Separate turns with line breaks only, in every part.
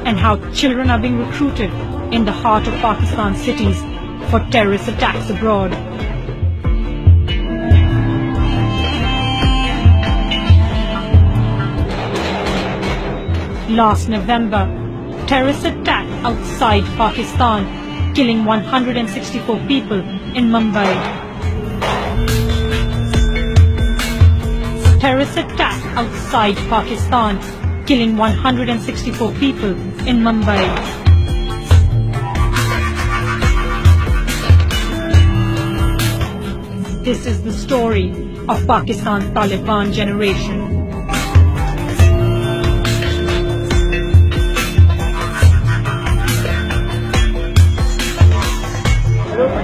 And how children are being recruited in the heart of Pakistan's cities for terrorist attacks abroad. Last November, terrorist attack outside Pakistan, killing 164 people in Mumbai. Terrorist attack outside Pakistan, killing 164 people in Mumbai. This is the story of Pakistan's Taliban generation.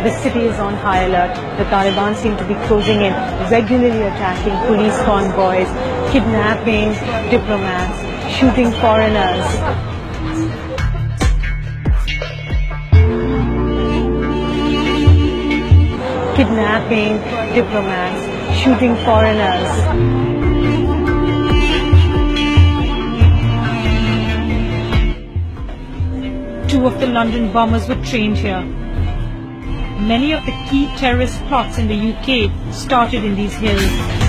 The city is on high alert. The Taliban seem to be closing in, regularly attacking police convoys, kidnapping diplomats, shooting foreigners. Kidnapping diplomats, shooting foreigners. Two of the London bombers were trained here. Many of the key terrorist plots in the UK started in these hills.